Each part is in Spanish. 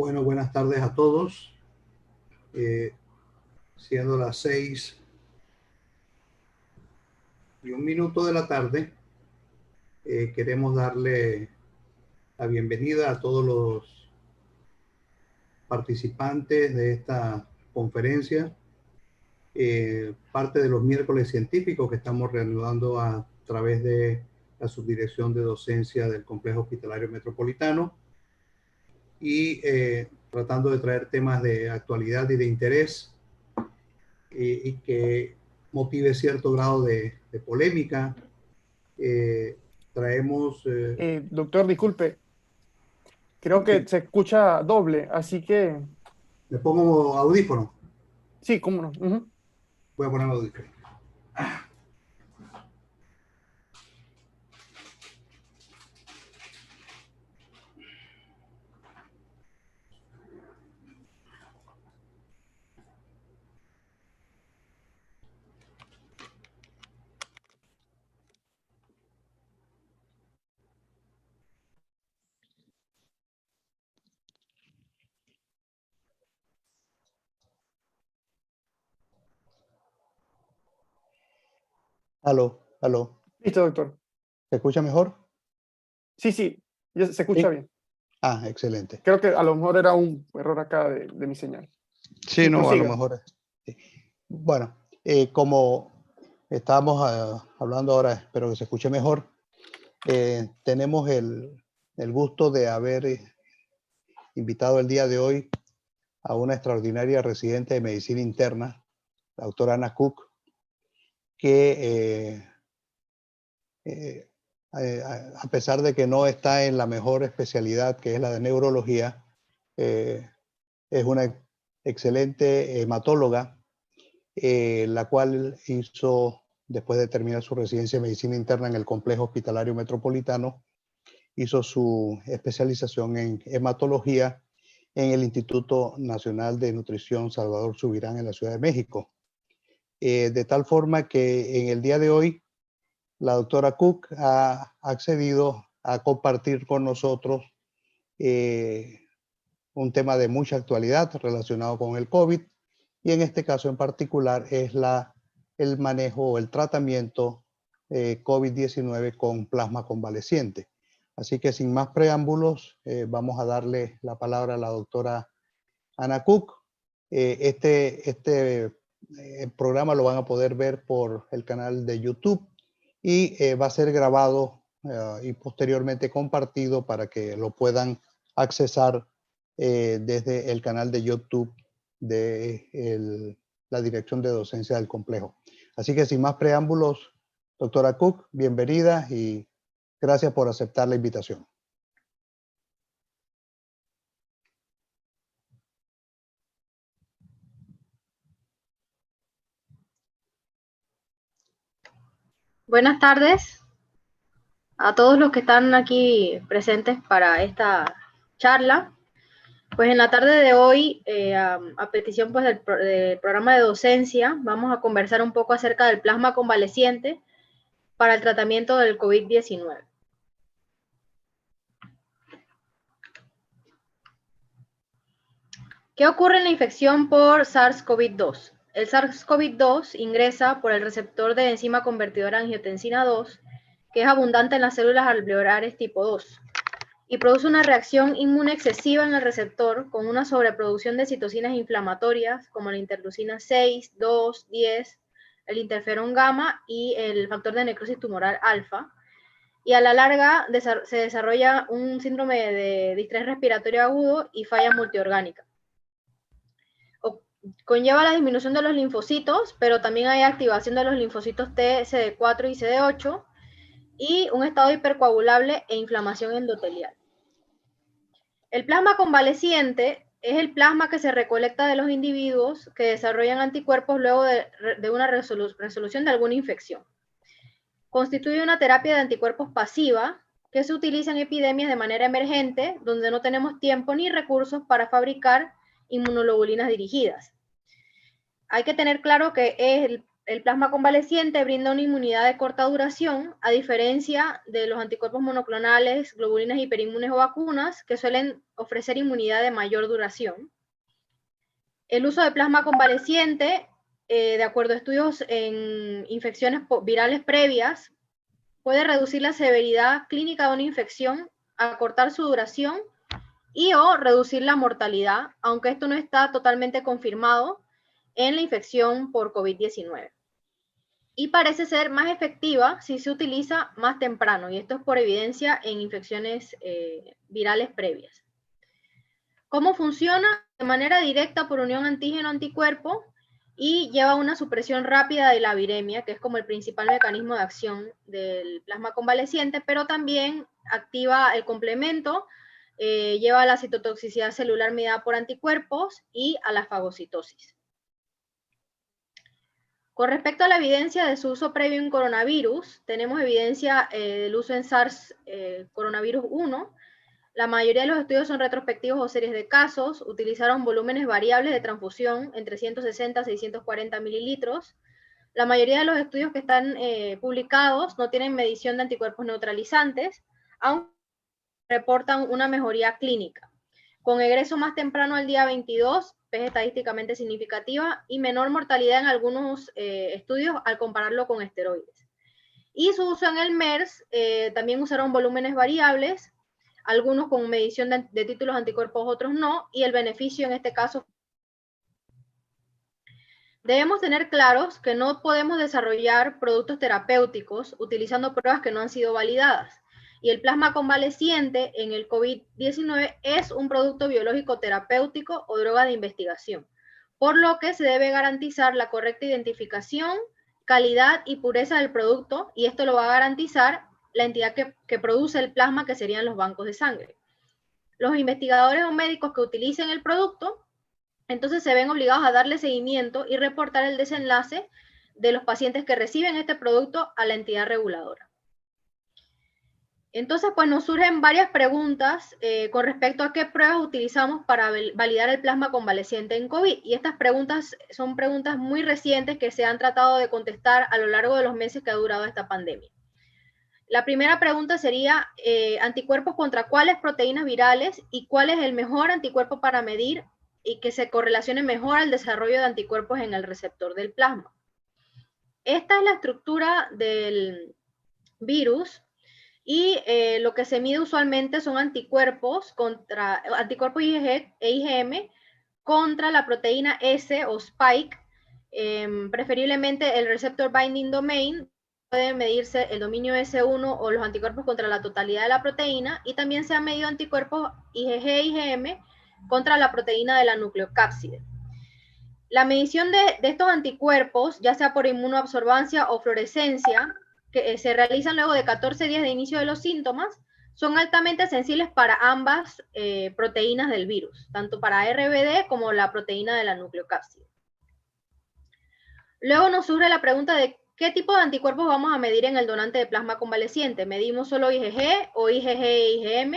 Bueno, buenas tardes a todos. Siendo las 6:01 de la tarde, queremos darle la bienvenida a todos los participantes de esta conferencia, parte de los miércoles científicos que estamos reanudando a través de la Subdirección de Docencia del Complejo Hospitalario Metropolitano y tratando de traer temas de actualidad y de interés y que motive cierto grado de polémica. Traemos... Doctor, disculpe, creo sí, que se escucha doble, así que le pongo audífono. sí, cómo no. Voy a poner audífono. Aló, aló. Listo, doctor. ¿Se escucha mejor? Sí, sí, ya se escucha Sí. bien. Ah, excelente. Creo que a lo mejor era un error acá de mi señal. Sí, Sí, no, a lo prosiga. mejor. Sí. Bueno, como estábamos hablando ahora, espero que se escuche mejor. Tenemos el gusto de haber invitado el día de hoy a una extraordinaria residente de medicina interna, la doctora Ana Cook, que a pesar de que no está en la mejor especialidad, que es la de neurología, es una excelente hematóloga, la cual hizo, después de terminar su residencia de medicina interna en el Complejo Hospitalario Metropolitano, hizo su especialización en hematología en el Instituto Nacional de Nutrición Salvador Subirán en la Ciudad de México. De tal forma que en el día de hoy la doctora Cook ha accedido a compartir con nosotros un tema de mucha actualidad relacionado con el COVID, y en este caso en particular es el manejo o el tratamiento COVID-19 con plasma convaleciente. Así que sin más preámbulos, vamos a darle la palabra a la doctora Ana Cook. Este programa lo van a poder ver por el canal de YouTube y va a ser grabado y posteriormente compartido para que lo puedan accesar desde el canal de YouTube de la Dirección de Docencia del Complejo. Así que sin más preámbulos, doctora Cook, bienvenida y gracias por aceptar la invitación. Buenas tardes a todos los que están aquí presentes para esta charla. Pues en la tarde de hoy, a petición pues, del programa de docencia, vamos a conversar un poco acerca del plasma convaleciente para el tratamiento del COVID-19. ¿Qué ocurre en la infección por SARS-CoV-2? El SARS-CoV-2 ingresa por el receptor de enzima convertidora angiotensina 2, que es abundante en las células alveolares tipo 2, y produce una reacción inmune excesiva en el receptor con una sobreproducción de citocinas inflamatorias como la interleucina 6, 2, 10, el interferón gamma y el factor de necrosis tumoral alfa. Y a la larga se desarrolla un síndrome de distrés respiratorio agudo y falla multiorgánica. Conlleva la disminución de los linfocitos, pero también hay activación de los linfocitos T, CD4 y CD8 y un estado hipercoagulable e inflamación endotelial. El plasma convaleciente es el plasma que se recolecta de los individuos que desarrollan anticuerpos luego de una resolución de alguna infección. Constituye una terapia de anticuerpos pasiva que se utiliza en epidemias de manera emergente, donde no tenemos tiempo ni recursos para fabricar inmunoglobulinas dirigidas. Hay que tener claro que el plasma convaleciente brinda una inmunidad de corta duración, a diferencia de los anticuerpos monoclonales, globulinas hiperinmunes o vacunas, que suelen ofrecer inmunidad de mayor duración. El uso de plasma convaleciente, de acuerdo a estudios en infecciones virales previas, puede reducir la severidad clínica de una infección, acortar su duración y o reducir la mortalidad, aunque esto no está totalmente confirmado en la infección por COVID-19. Y parece ser más efectiva si se utiliza más temprano, y esto es por evidencia en infecciones virales previas. ¿Cómo funciona? De manera directa por unión antígeno-anticuerpo y lleva una supresión rápida de la viremia, que es como el principal mecanismo de acción del plasma convaleciente, pero también activa el complemento, lleva a la citotoxicidad celular mediada por anticuerpos y a la fagocitosis. Con respecto a la evidencia de su uso previo en coronavirus, tenemos evidencia del uso en SARS coronavirus 1. La mayoría de los estudios son retrospectivos o series de casos, utilizaron volúmenes variables de transfusión entre 160 a 640 mililitros. La mayoría de los estudios que están publicados no tienen medición de anticuerpos neutralizantes, aunque reportan una mejoría clínica, con egreso más temprano al día 22, es estadísticamente significativa, y menor mortalidad en algunos estudios al compararlo con esteroides. Y su uso en el MERS, también usaron volúmenes variables, algunos con medición de títulos anticuerpos, otros no, y el beneficio en este caso. Debemos tener claros que no podemos desarrollar productos terapéuticos utilizando pruebas que no han sido validadas. Y el plasma convaleciente en el COVID-19 es un producto biológico terapéutico o droga de investigación, por lo que se debe garantizar la correcta identificación, calidad y pureza del producto, y esto lo va a garantizar la entidad que produce el plasma, que serían los bancos de sangre. Los investigadores o médicos que utilicen el producto, entonces se ven obligados a darle seguimiento y reportar el desenlace de los pacientes que reciben este producto a la entidad reguladora. Entonces, pues nos surgen varias preguntas con respecto a qué pruebas utilizamos para validar el plasma convaleciente en COVID. Y estas preguntas son preguntas muy recientes que se han tratado de contestar a lo largo de los meses que ha durado esta pandemia. La primera pregunta sería, ¿anticuerpos contra cuáles proteínas virales y cuál es el mejor anticuerpo para medir y que se correlacione mejor al desarrollo de anticuerpos en el receptor del plasma? Esta es la estructura del virus. Y lo que se mide usualmente son anticuerpos IgG e IgM contra la proteína S o Spike, preferiblemente el Receptor Binding Domain. Puede medirse el dominio S1 o los anticuerpos contra la totalidad de la proteína, y también se han medido anticuerpos IgG e IgM contra la proteína de la nucleocápside. La medición de estos anticuerpos, ya sea por inmunoabsorbancia o fluorescencia, que se realizan luego de 14 días de inicio de los síntomas, son altamente sensibles para ambas proteínas del virus, tanto para RBD como la proteína de la nucleocápside. Luego nos surge la pregunta de qué tipo de anticuerpos vamos a medir en el donante de plasma convaleciente. ¿Medimos solo IgG o IgG e IgM?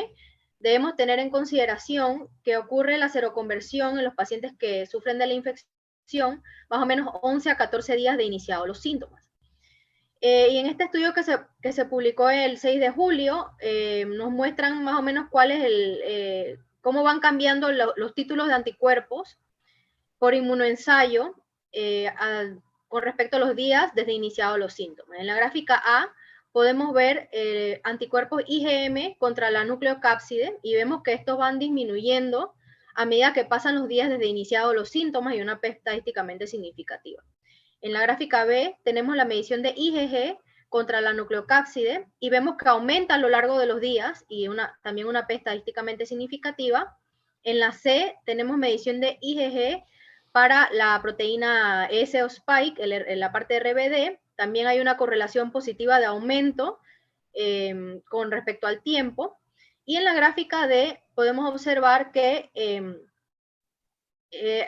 Debemos tener en consideración que ocurre la seroconversión en los pacientes que sufren de la infección más o menos 11 a 14 días de iniciados los síntomas. Y en este estudio que se publicó el 6 de julio, nos muestran más o menos cuál es cómo van cambiando los títulos de anticuerpos por inmunoensayo con respecto a los días desde iniciados los síntomas. En la gráfica A podemos ver anticuerpos IgM contra la nucleocápside, y vemos que estos van disminuyendo a medida que pasan los días desde iniciados los síntomas, y una P estadísticamente significativa. En la gráfica B tenemos la medición de IgG contra la nucleocápside, y vemos que aumenta a lo largo de los días, y también una P estadísticamente significativa. En la C tenemos medición de IgG para la proteína S o Spike, en la parte de RBD. También hay una correlación positiva de aumento con respecto al tiempo. Y en la gráfica D podemos observar que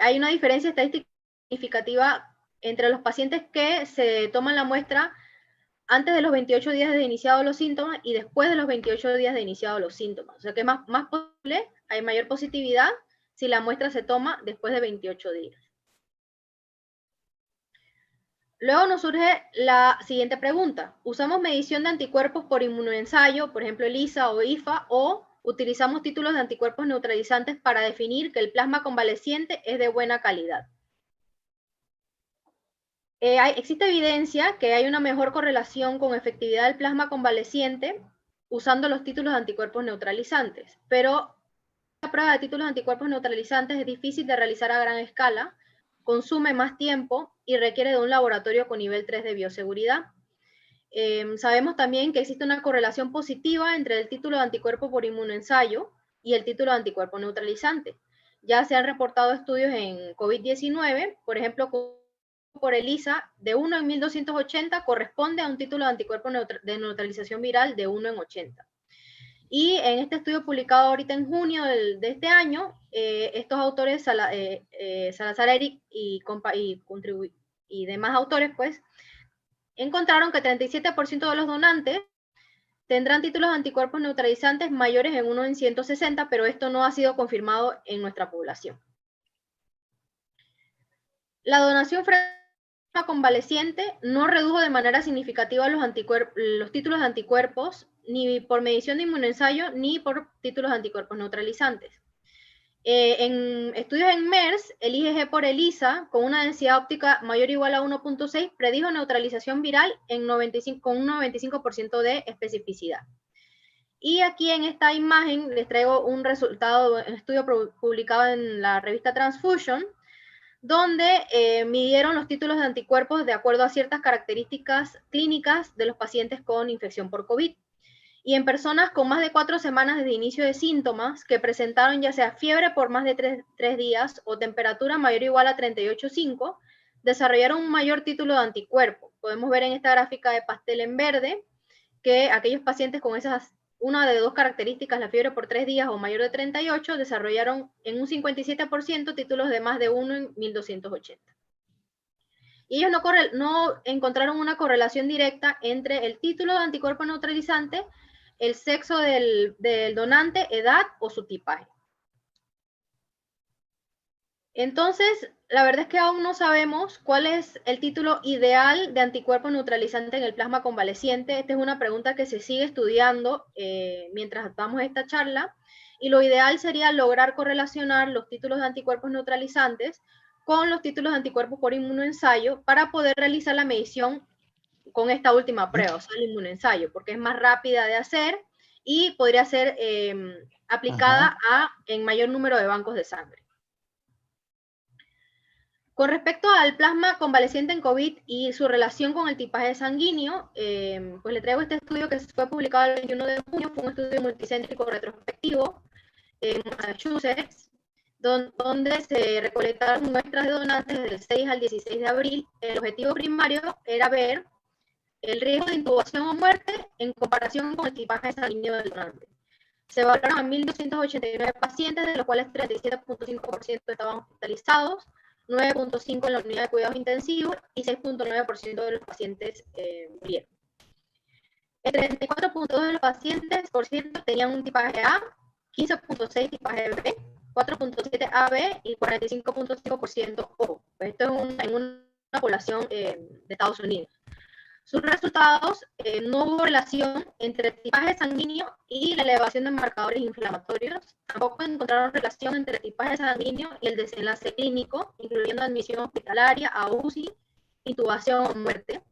hay una diferencia estadística significativa entre los pacientes que se toman la muestra antes de los 28 días de iniciados los síntomas y después de los 28 días de iniciados los síntomas. O sea que es más posible, hay mayor positividad si la muestra se toma después de 28 días. Luego nos surge la siguiente pregunta. ¿Usamos medición de anticuerpos por inmunoensayo, por ejemplo ELISA o IFA, o utilizamos títulos de anticuerpos neutralizantes para definir que el plasma convaleciente es de buena calidad? Existe evidencia que hay una mejor correlación con efectividad del plasma convaleciente usando los títulos de anticuerpos neutralizantes, pero la prueba de títulos de anticuerpos neutralizantes es difícil de realizar a gran escala, consume más tiempo y requiere de un laboratorio con nivel 3 de bioseguridad. Sabemos también que existe una correlación positiva entre el título de anticuerpo por inmunoensayo y el título de anticuerpo neutralizante. Ya se han reportado estudios en COVID-19, por ejemplo, por ELISA, de 1 en 1280 corresponde a un título de anticuerpo de neutralización viral de 1 en 80. Y en este estudio publicado ahorita en junio de este año, estos autores, Salazar Eric y demás autores, pues, encontraron que 37% de los donantes tendrán títulos de anticuerpos neutralizantes mayores en 1 en 160, pero esto no ha sido confirmado en nuestra población. La donación convaleciente no redujo de manera significativa los títulos de anticuerpos, ni por medición de inmunoensayo, ni por títulos de anticuerpos neutralizantes. En estudios en MERS, el IgG por ELISA, con una densidad óptica mayor o igual a 1.6, predijo neutralización viral con un 95% de especificidad. Y aquí en esta imagen les traigo un resultado de un estudio publicado en la revista Transfusion, donde midieron los títulos de anticuerpos de acuerdo a ciertas características clínicas de los pacientes con infección por COVID. Y en personas con más de 4 semanas desde inicio de síntomas que presentaron ya sea fiebre por más de 3 días o temperatura mayor o igual a 38,5, desarrollaron un mayor título de anticuerpo. Podemos ver en esta gráfica de pastel en verde que aquellos pacientes con una de dos características, la fiebre por 3 días o mayor de 38, desarrollaron en un 57% títulos de más de 1 en 1280. Y ellos no encontraron una correlación directa entre el título de anticuerpo neutralizante, el sexo del donante, edad o su tipaje. Entonces, la verdad es que aún no sabemos cuál es el título ideal de anticuerpo neutralizante en el plasma convaleciente. Esta es una pregunta que se sigue estudiando mientras damos esta charla, y lo ideal sería lograr correlacionar los títulos de anticuerpos neutralizantes con los títulos de anticuerpos por inmunoensayo para poder realizar la medición con esta última prueba, o sea, el inmunoensayo, porque es más rápida de hacer y podría ser aplicada en mayor número de bancos de sangre. Con respecto al plasma convaleciente en COVID y su relación con el tipaje sanguíneo, pues le traigo este estudio que fue publicado el 21 de junio, fue un estudio multicéntrico retrospectivo en Massachusetts, donde se recolectaron muestras de donantes del 6 al 16 de abril. El objetivo primario era ver el riesgo de intubación o muerte en comparación con el tipaje sanguíneo del donante. Se evaluaron a 1.289 pacientes, de los cuales 37.5% estaban hospitalizados, 9.5% en la unidad de cuidados intensivos y 6.9% de los pacientes murieron. El 34.2% de los pacientes, por ciento, tenían un tipaje A, 15.6% tipaje B, 4.7% AB y 45.5% O. Esto es en una población de Estados Unidos. Sus resultados, no hubo relación entre el tipaje sanguíneo y la elevación de marcadores inflamatorios. Tampoco encontraron relación entre el tipaje sanguíneo y el desenlace clínico, incluyendo admisión hospitalaria, a UCI, intubación o muerte.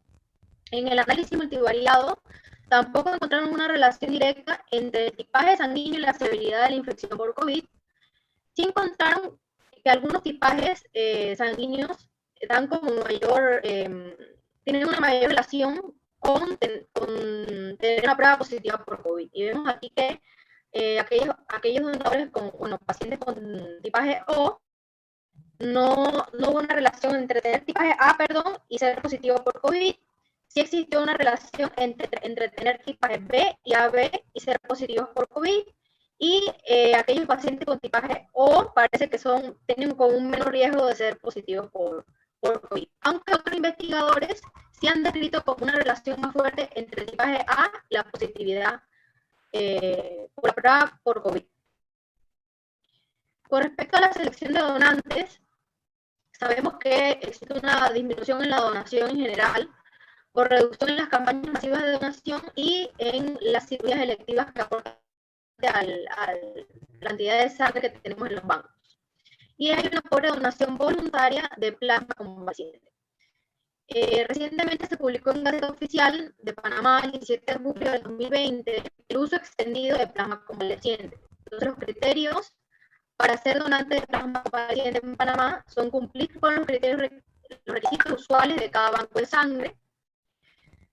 En el análisis multivariado, tampoco encontraron una relación directa entre el tipaje sanguíneo y la severidad de la infección por COVID. Sí encontraron que algunos tipajes sanguíneos dan como mayor... tienen una mayor relación con tener una prueba positiva por COVID. Y vemos aquí que aquellos donadores pacientes con tipaje O, no hubo una relación entre tener tipaje A, y ser positivo por COVID. Sí existió una relación entre tener tipaje B y AB y ser positivos por COVID. Y aquellos pacientes con tipaje O parece que tienen con un menor riesgo de ser positivos por COVID. Aunque otros investigadores sí han descrito como una relación más fuerte entre el tipaje A y la positividad por la prueba por COVID. Con respecto a la selección de donantes, sabemos que existe una disminución en la donación en general, por reducción en las campañas masivas de donación y en las cirugías electivas que aportan a la cantidad de sangre que tenemos en los bancos. Y hay una pobre donación voluntaria de plasma convaleciente. Recientemente se publicó en Gaceta Oficial de Panamá, el 17 de julio del 2020, el uso extendido de plasma convaleciente. Entonces, los criterios para ser donante de plasma convaleciente en Panamá son cumplir con los requisitos usuales de cada banco de sangre.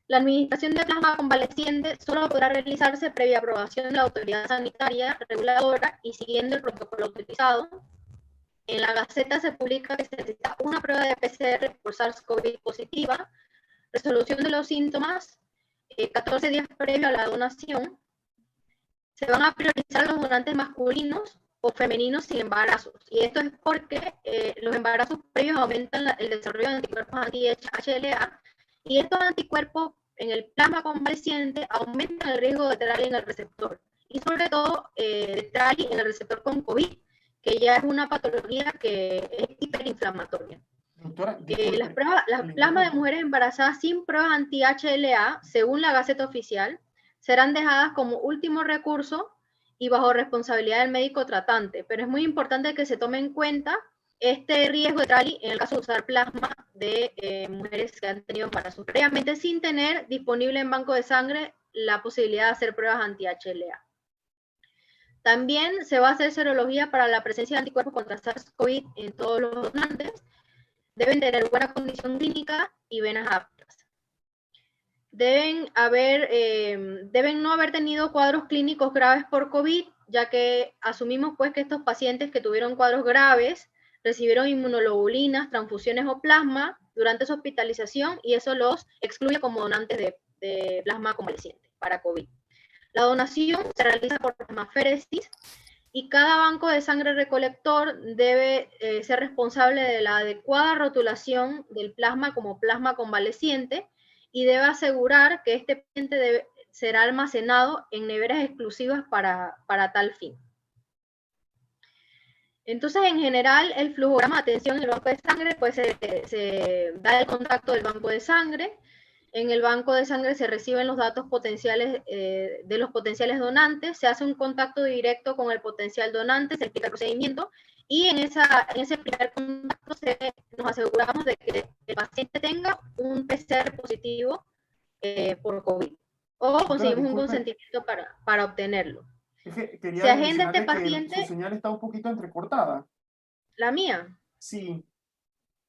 La administración de plasma convaleciente solo podrá realizarse previa aprobación de la autoridad sanitaria reguladora y siguiendo el protocolo utilizado. En la Gaceta se publica que se necesita una prueba de PCR por SARS-CoV positiva, resolución de los síntomas, 14 días previo a la donación. Se van a priorizar los donantes masculinos o femeninos sin embarazos. Y esto es porque los embarazos previos aumentan el desarrollo de anticuerpos anti-HLA y estos anticuerpos en el plasma convaleciente aumentan el riesgo de TRALI en el receptor. Y sobre todo de TRALI en el receptor con COVID, que ya es una patología que es hiperinflamatoria. Doctora, Las plasmas de mujeres embarazadas sin pruebas anti-HLA, según la Gaceta Oficial, serán dejadas como último recurso y bajo responsabilidad del médico tratante. Pero es muy importante que se tome en cuenta este riesgo de TRALI en el caso de usar plasma de mujeres que han tenido embarazos previamente sin tener disponible en banco de sangre la posibilidad de hacer pruebas anti-HLA. También se va a hacer serología para la presencia de anticuerpos contra SARS-CoV en todos los donantes. Deben tener buena condición clínica y venas aptas. Deben no haber tenido cuadros clínicos graves por COVID, ya que asumimos pues que estos pacientes que tuvieron cuadros graves recibieron inmunoglobulinas, transfusiones o plasma durante su hospitalización y eso los excluye como donantes de plasma convaleciente para COVID. La donación se realiza por plasmaféresis y cada banco de sangre recolector debe ser responsable de la adecuada rotulación del plasma como plasma convaleciente y debe asegurar que este paciente será almacenado en neveras exclusivas para tal fin. Entonces, en general, el flujograma de atención en el banco de sangre pues, se da el contacto del banco de sangre. En el banco de sangre se reciben los datos potenciales de los potenciales donantes, se hace un contacto directo con el potencial donante, se explica el procedimiento y en ese primer contacto nos aseguramos de que el paciente tenga un PCR positivo por COVID o conseguimos un consentimiento para obtenerlo. Es que quería Se agenda este mencionarle que paciente. su señal está un poquito entrecortada. ¿La mía? Sí,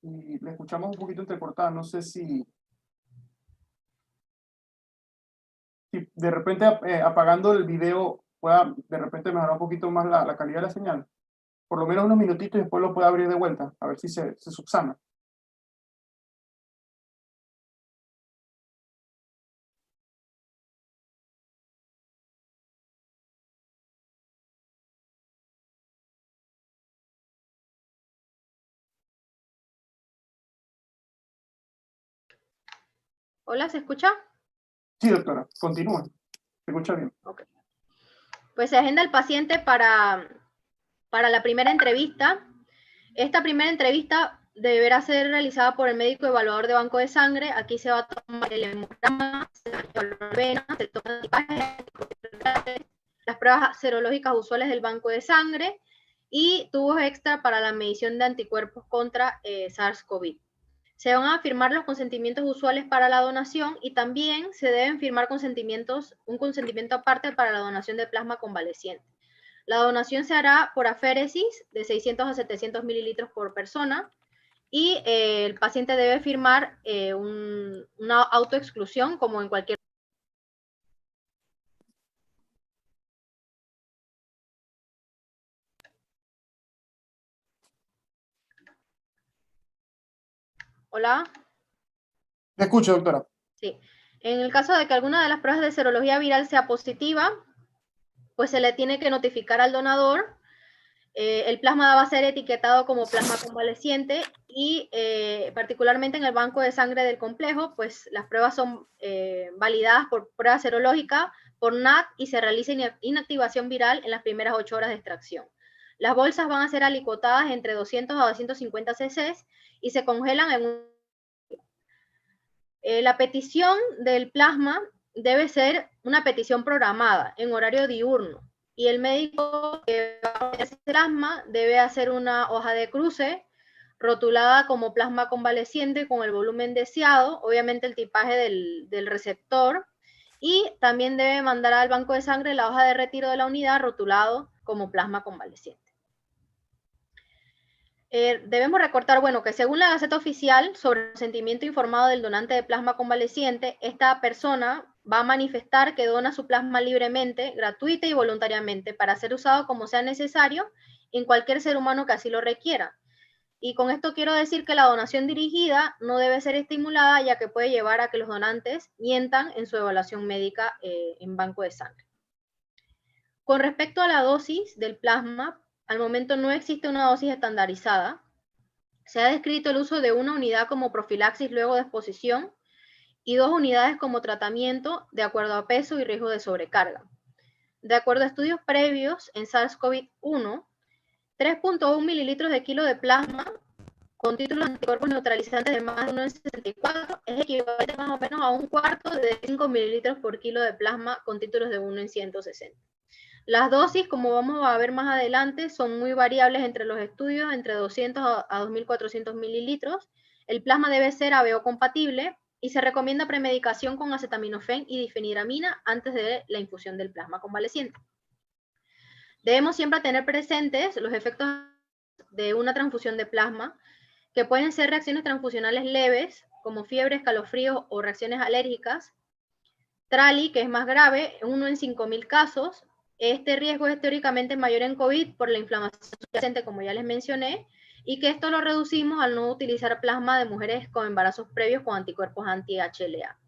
y la escuchamos un poquito entrecortada, no sé si de repente apagando el video pueda de repente mejorar un poquito más la calidad de la señal. Por lo menos unos minutitos y después lo puede abrir de vuelta, a ver si se subsana. ¿Hola, se escucha? Sí, doctora, continúa. Se escucha bien. Okay. Pues se agenda el paciente para la primera entrevista. Esta primera entrevista deberá ser realizada por el médico evaluador de banco de sangre. Aquí se va a tomar el hemograma, se va a evaluar venas, se toman las pruebas serológicas usuales del banco de sangre y tubos extra para la medición de anticuerpos contra SARS-CoV. Se van a firmar los consentimientos usuales para la donación y también se deben firmar un consentimiento aparte para la donación de plasma convaleciente. La donación se hará por aféresis de 600 a 700 mililitros por persona y el paciente debe firmar una autoexclusión como en cualquier. Hola. ¿Me escucha, doctora? Sí. En el caso de que alguna de las pruebas de serología viral sea positiva, pues se le tiene que notificar al donador. El plasma va a ser etiquetado como plasma convaleciente y particularmente en el banco de sangre del complejo, pues las pruebas son validadas por prueba serológica, por NAT y se realiza inactivación viral en las primeras 8 horas de extracción. Las bolsas van a ser alicotadas entre 200 a 250 cc y se congelan en un... La petición del plasma debe ser una petición programada en horario diurno y el médico que va a hacer plasma debe hacer una hoja de cruce rotulada como plasma convaleciente con el volumen deseado, obviamente el tipaje del receptor, y también debe mandar al banco de sangre la hoja de retiro de la unidad rotulado como plasma convaleciente. Debemos recordar, bueno, que según la Gaceta Oficial sobre el consentimiento informado del donante de plasma convaleciente, esta persona va a manifestar que dona su plasma libremente, gratuita y voluntariamente para ser usado como sea necesario en cualquier ser humano que así lo requiera. Y con esto quiero decir que la donación dirigida no debe ser estimulada, ya que puede llevar a que los donantes mientan en su evaluación médica en banco de sangre. Con respecto a la dosis del plasma, al momento no existe una dosis estandarizada. Se ha descrito el uso de una unidad como profilaxis luego de exposición y 2 unidades como tratamiento de acuerdo a peso y riesgo de sobrecarga. De acuerdo a estudios previos en SARS-CoV-1, 3.1 mililitros de kilo de plasma con títulos de anticuerpos neutralizantes de más de 1,64 es equivalente más o menos a un cuarto de 5 mililitros por kilo de plasma con títulos de 1 en 160. Las dosis, como vamos a ver más adelante, son muy variables entre los estudios, entre 200 a 2.400 mililitros. El plasma debe ser ABO compatible y se recomienda premedicación con acetaminofén y difenidramina antes de la infusión del plasma convaleciente. Debemos siempre tener presentes los efectos de una transfusión de plasma, que pueden ser reacciones transfusionales leves, como fiebre, escalofríos o reacciones alérgicas. TRALI, que es más grave, 1 en 5.000 casos. Este riesgo es teóricamente mayor en COVID por la inflamación subyacente, como ya les mencioné, y que esto lo reducimos al no utilizar plasma de mujeres con embarazos previos con anticuerpos anti-HLA.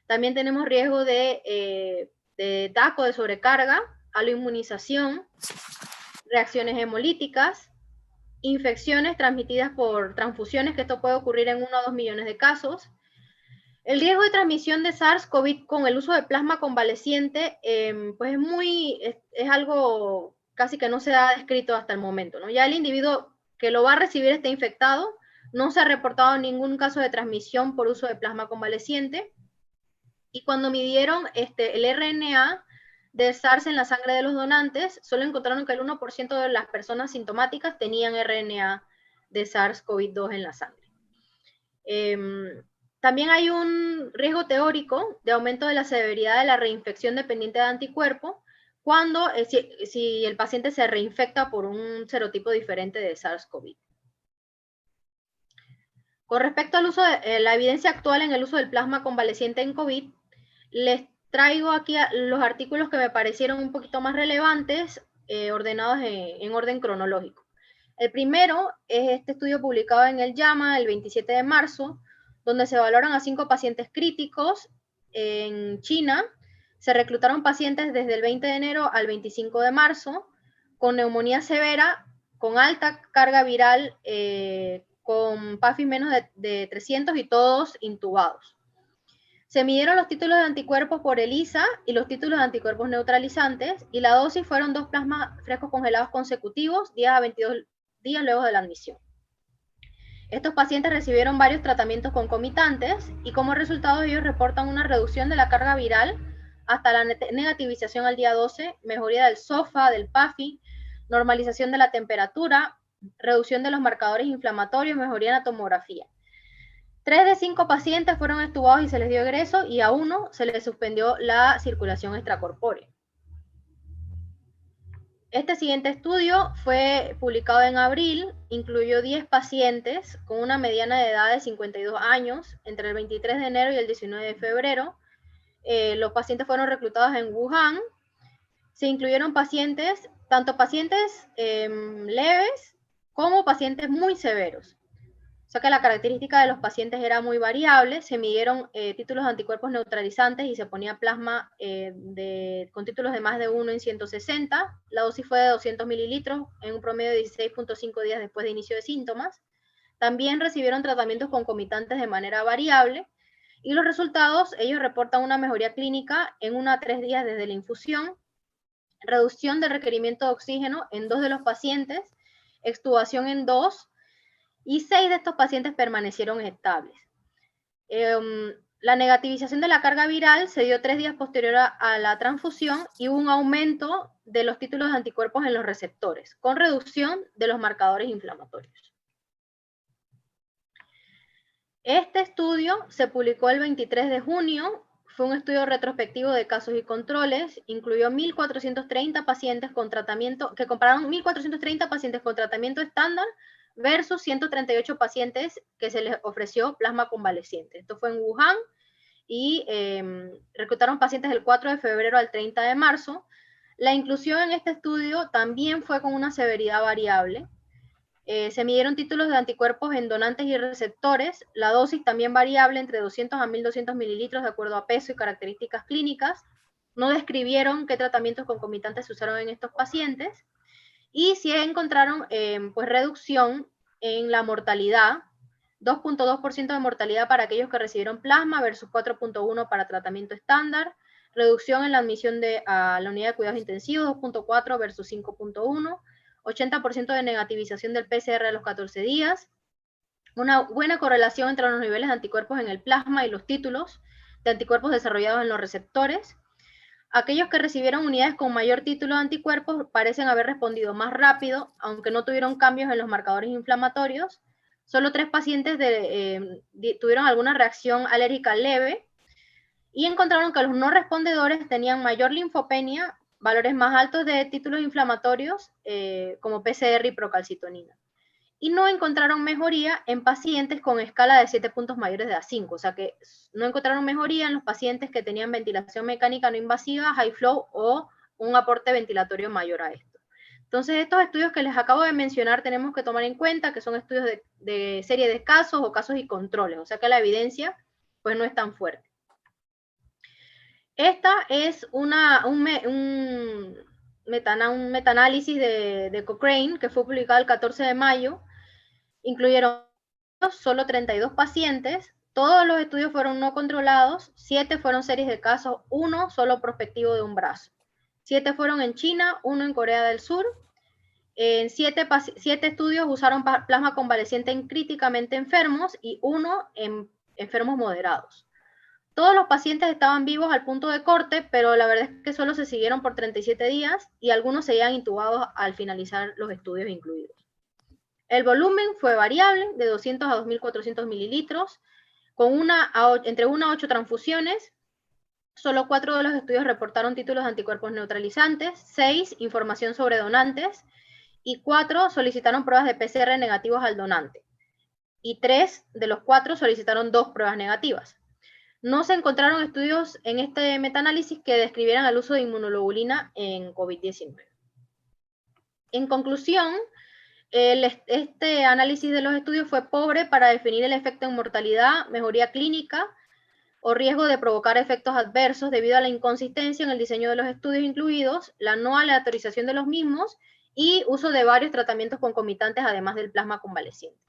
También tenemos riesgo de TAC o de sobrecarga, aloinmunización, reacciones hemolíticas, infecciones transmitidas por transfusiones, que esto puede ocurrir en 1 a 2 millones de casos. El riesgo de transmisión de SARS-CoV con el uso de plasma convaleciente, pues es algo casi que no se ha descrito hasta el momento, ¿no? Ya el individuo que lo va a recibir está infectado, no se ha reportado ningún caso de transmisión por uso de plasma convaleciente, y cuando midieron el RNA de SARS en la sangre de los donantes, solo encontraron que el 1% de las personas sintomáticas tenían RNA de SARS-CoV-2 en la sangre. También hay un riesgo teórico de aumento de la severidad de la reinfección dependiente de anticuerpo cuando si el paciente se reinfecta por un serotipo diferente de SARS-CoV. Con respecto al uso de la evidencia actual en el uso del plasma convaleciente en COVID, les traigo aquí los artículos que me parecieron un poquito más relevantes, ordenados en orden cronológico. El primero es este estudio publicado en el JAMA el 27 de marzo, donde se evaluaron a 5 pacientes críticos en China. Se reclutaron pacientes desde el 20 de enero al 25 de marzo, con neumonía severa, con alta carga viral, con PAFI menos de 300 y todos intubados. Se midieron los títulos de anticuerpos por ELISA y los títulos de anticuerpos neutralizantes, y la dosis fueron 2 plasmas frescos congelados consecutivos, 10 a 22 días luego de la admisión. Estos pacientes recibieron varios tratamientos concomitantes y como resultado ellos reportan una reducción de la carga viral hasta la negativización al día 12, mejoría del SOFA, del PAFI, normalización de la temperatura, reducción de los marcadores inflamatorios, mejoría en la tomografía. 3 de 5 pacientes fueron extubados y se les dio egreso, y a 1 se les suspendió la circulación extracorpórea. Este siguiente estudio fue publicado en abril, incluyó 10 pacientes con una mediana de edad de 52 años, entre el 23 de enero y el 19 de febrero. Los pacientes fueron reclutados en Wuhan. Se incluyeron pacientes, tanto pacientes leves como pacientes muy severos. O sea que la característica de los pacientes era muy variable. Se midieron títulos de anticuerpos neutralizantes y se ponía plasma con títulos de más de 1 en 160. La dosis fue de 200 mililitros en un promedio de 16.5 días después de inicio de síntomas. También recibieron tratamientos concomitantes de manera variable. Y los resultados, ellos reportan una mejoría clínica en 1 a 3 días desde la infusión. reducción del requerimiento de oxígeno en 2 de los pacientes, extubación en 2, y 6 de estos pacientes permanecieron estables. La negativización de la carga viral se dio 3 días posterior a la transfusión y hubo un aumento de los títulos de anticuerpos en los receptores, con reducción de los marcadores inflamatorios. Este estudio se publicó el 23 de junio, fue un estudio retrospectivo de casos y controles, incluyó 1.430 pacientes con tratamiento, que compararon 1.430 pacientes con tratamiento estándar versus 138 pacientes que se les ofreció plasma convaleciente. Esto fue en Wuhan y reclutaron pacientes del 4 de febrero al 30 de marzo. La inclusión en este estudio también fue con una severidad variable. Se midieron títulos de anticuerpos en donantes y receptores, la dosis también variable entre 200 a 1.200 mililitros de acuerdo a peso y características clínicas. No describieron qué tratamientos concomitantes se usaron en estos pacientes. Y sí encontraron pues reducción en la mortalidad, 2.2% de mortalidad para aquellos que recibieron plasma versus 4.1% para tratamiento estándar, reducción en la admisión a la unidad de cuidados intensivos, 2.4 versus 5.1, 80% de negativización del PCR a los 14 días, una buena correlación entre los niveles de anticuerpos en el plasma y los títulos de anticuerpos desarrollados en los receptores. Aquellos que recibieron unidades con mayor título de anticuerpos parecen haber respondido más rápido, aunque no tuvieron cambios en los marcadores inflamatorios. Solo 3 pacientes tuvieron alguna reacción alérgica leve y encontraron que los no respondedores tenían mayor linfopenia, valores más altos de títulos inflamatorios como PCR y procalcitonina. Y no encontraron mejoría en pacientes con escala de 7 puntos mayores de A5, o sea que no encontraron mejoría en los pacientes que tenían ventilación mecánica no invasiva, high flow o un aporte ventilatorio mayor a esto. Entonces, estos estudios que les acabo de mencionar tenemos que tomar en cuenta que son estudios de serie de casos o casos y controles, o sea que la evidencia pues no es tan fuerte. Esta es un metaanálisis de Cochrane que fue publicado el 14 de mayo. Incluyeron solo 32 pacientes, todos los estudios fueron no controlados, 7 fueron series de casos, 1 solo prospectivo de un brazo. 7 fueron en China, 1 en Corea del Sur. En 7 estudios usaron plasma convaleciente en críticamente enfermos y 1 en enfermos moderados. Todos los pacientes estaban vivos al punto de corte, pero la verdad es que solo se siguieron por 37 días y algunos seguían intubados al finalizar los estudios incluidos. El volumen fue variable, de 200 a 2.400 mililitros, con entre 1 a 8 transfusiones. Solo 4 de los estudios reportaron títulos de anticuerpos neutralizantes, 6 información sobre donantes, y 4 solicitaron pruebas de PCR negativos al donante. Y 3 de los 4 solicitaron 2 pruebas negativas. No se encontraron estudios en este metaanálisis que describieran el uso de inmunoglobulina en COVID-19. En conclusión, este análisis de los estudios fue pobre para definir el efecto en mortalidad, mejoría clínica o riesgo de provocar efectos adversos debido a la inconsistencia en el diseño de los estudios incluidos, la no aleatorización de los mismos y uso de varios tratamientos concomitantes además del plasma convaleciente.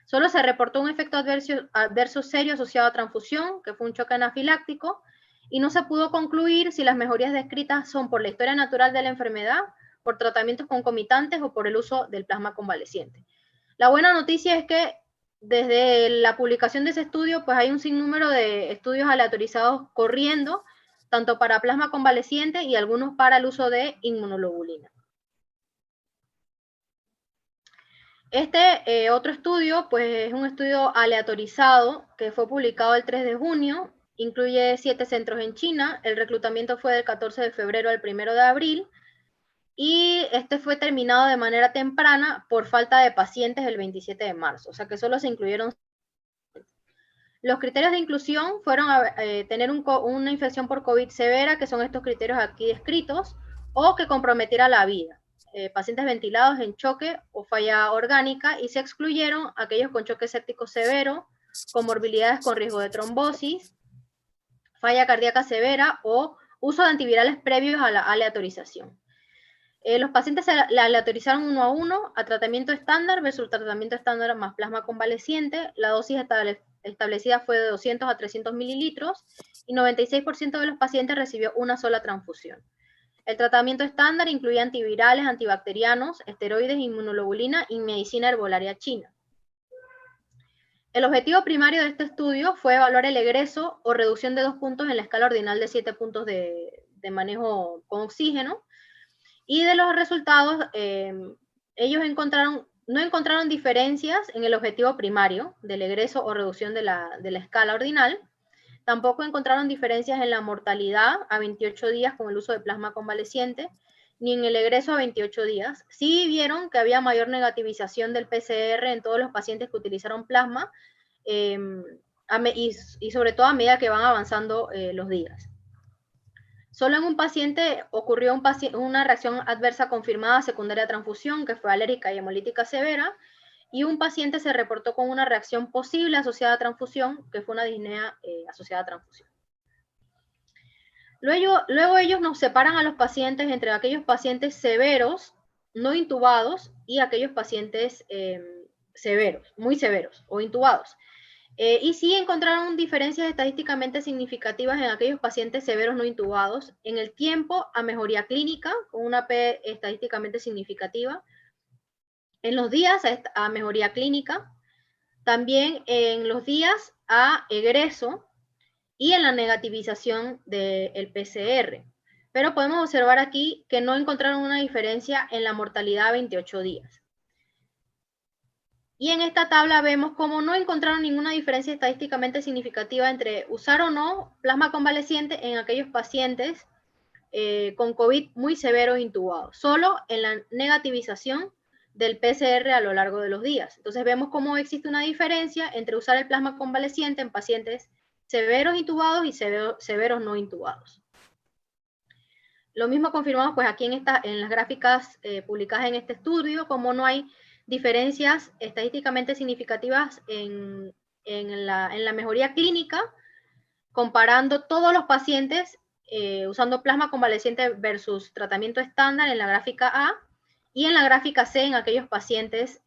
Solo se reportó un efecto adverso serio asociado a transfusión, que fue un choque anafiláctico, y no se pudo concluir si las mejorías descritas son por la historia natural de la enfermedad, por tratamientos concomitantes o por el uso del plasma convaleciente. La buena noticia es que desde la publicación de ese estudio, pues hay un sinnúmero de estudios aleatorizados corriendo, tanto para plasma convaleciente y algunos para el uso de inmunoglobulina. Este otro estudio, pues es un estudio aleatorizado que fue publicado el 3 de junio, incluye 7 centros en China, el reclutamiento fue del 14 de febrero al 1 de abril, y este fue terminado de manera temprana por falta de pacientes el 27 de marzo, o sea que solo se incluyeron. Los criterios de inclusión fueron tener una infección por COVID severa, que son estos criterios aquí descritos, o que comprometiera la vida. Pacientes ventilados en choque o falla orgánica, y se excluyeron aquellos con choque séptico severo, comorbilidades con riesgo de trombosis, falla cardíaca severa o uso de antivirales previos a la aleatorización. Los pacientes se aleatorizaron 1 a 1 a tratamiento estándar versus tratamiento estándar más plasma convaleciente. La dosis establecida fue de 200 a 300 mililitros y 96% de los pacientes recibió una sola transfusión. El tratamiento estándar incluye antivirales, antibacterianos, esteroides, inmunoglobulina y medicina herbolaria china. El objetivo primario de este estudio fue evaluar el egreso o reducción de 2 puntos en la escala ordinal de 7 puntos de manejo con oxígeno. Y de los resultados, ellos no encontraron diferencias en el objetivo primario del egreso o reducción de la escala ordinal. Tampoco encontraron diferencias en la mortalidad a 28 días con el uso de plasma convaleciente, ni en el egreso a 28 días. Sí vieron que había mayor negativización del PCR en todos los pacientes que utilizaron plasma, y sobre todo a medida que van avanzando los días. Solo en un paciente ocurrió una reacción adversa confirmada secundaria a transfusión, que fue alérgica y hemolítica severa, y un paciente se reportó con una reacción posible asociada a transfusión, que fue una disnea asociada a transfusión. Luego ellos nos separan a los pacientes entre aquellos pacientes severos, no intubados, y aquellos pacientes severos, muy severos o intubados. Y sí encontraron diferencias estadísticamente significativas en aquellos pacientes severos no intubados en el tiempo a mejoría clínica, con una P estadísticamente significativa, en los días a mejoría clínica, también en los días a egreso y en la negativización del PCR. Pero podemos observar aquí que no encontraron una diferencia en la mortalidad a 28 días. Y en esta tabla vemos cómo no encontraron ninguna diferencia estadísticamente significativa entre usar o no plasma convaleciente en aquellos pacientes con COVID muy severo e intubados, solo en la negativización del PCR a lo largo de los días. Entonces vemos cómo existe una diferencia entre usar el plasma convaleciente en pacientes severos intubados y severos no intubados. Lo mismo confirmamos pues aquí en las gráficas publicadas en este estudio, como no hay diferencias estadísticamente significativas en la mejoría clínica, comparando todos los pacientes usando plasma convaleciente versus tratamiento estándar en la gráfica A, y en la gráfica C en aquellos pacientes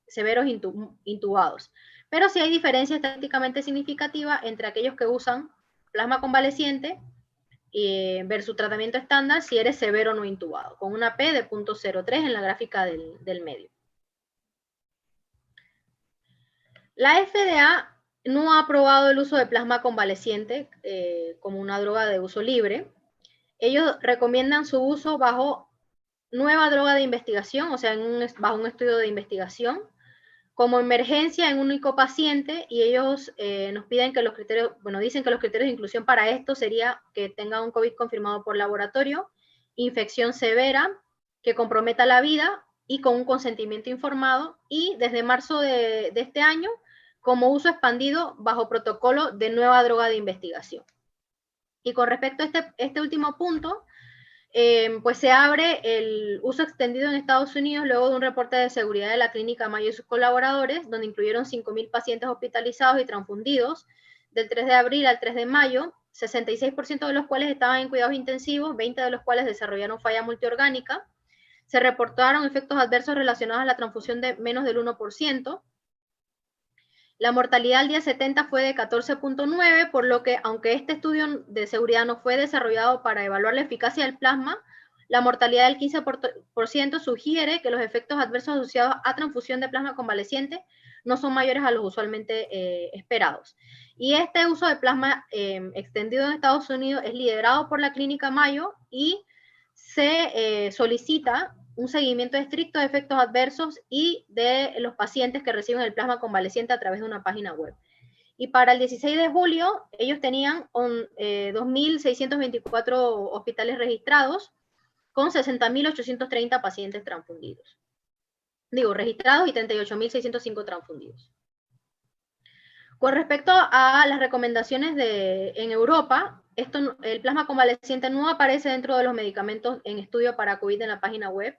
severos intubados. Pero sí hay diferencia estadísticamente significativa entre aquellos que usan plasma convaleciente versus tratamiento estándar si eres severo no intubado, con una P de 0.03 en la gráfica del medio. La FDA no ha aprobado el uso de plasma convaleciente como una droga de uso libre. Ellos recomiendan su uso bajo nueva droga de investigación, o sea, bajo un estudio de investigación, como emergencia en un único paciente, y ellos nos piden que los criterios, dicen que los criterios de inclusión para esto sería que tenga un COVID confirmado por laboratorio, infección severa, que comprometa la vida y con un consentimiento informado, y desde marzo de este año, como uso expandido bajo protocolo de nueva droga de investigación. Y con respecto a este último punto, pues se abre el uso extendido en Estados Unidos luego de un reporte de seguridad de la clínica Mayo y sus colaboradores, donde incluyeron 5.000 pacientes hospitalizados y transfundidos del 3 de abril al 3 de mayo, 66% de los cuales estaban en cuidados intensivos, 20 de los cuales desarrollaron falla multiorgánica. Se reportaron efectos adversos relacionados a la transfusión de menos del 1%. La mortalidad al día 70 fue de 14.9, por lo que, aunque este estudio de seguridad no fue desarrollado para evaluar la eficacia del plasma, la mortalidad del 15% sugiere que los efectos adversos asociados a transfusión de plasma convaleciente no son mayores a los usualmente esperados. Y este uso de plasma extendido en Estados Unidos es liderado por la Clínica Mayo y se solicita un seguimiento estricto de efectos adversos y de los pacientes que reciben el plasma convaleciente a través de una página web. Y para el 16 de julio, ellos tenían 2.624 hospitales registrados con 60.830 pacientes transfundidos. Registrados y 38.605 transfundidos. Con respecto a las recomendaciones en Europa, el plasma convaleciente no aparece dentro de los medicamentos en estudio para COVID en la página web.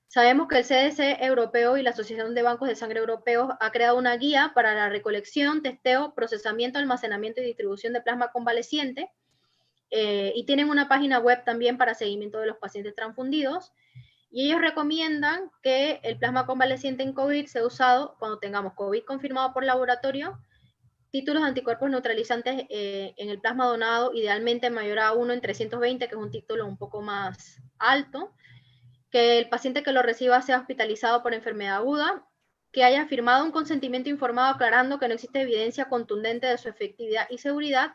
Sabemos que el CDC europeo y la Asociación de Bancos de Sangre Europeos ha creado una guía para la recolección, testeo, procesamiento, almacenamiento y distribución de plasma convaleciente, y tienen una página web también para seguimiento de los pacientes transfundidos, y ellos recomiendan que el plasma convaleciente en COVID sea usado cuando tengamos COVID confirmado por laboratorio títulos de anticuerpos neutralizantes en el plasma donado, idealmente mayor a 1 en 320, que es un título un poco más alto, que el paciente que lo reciba sea hospitalizado por enfermedad aguda, que haya firmado un consentimiento informado aclarando que no existe evidencia contundente de su efectividad y seguridad,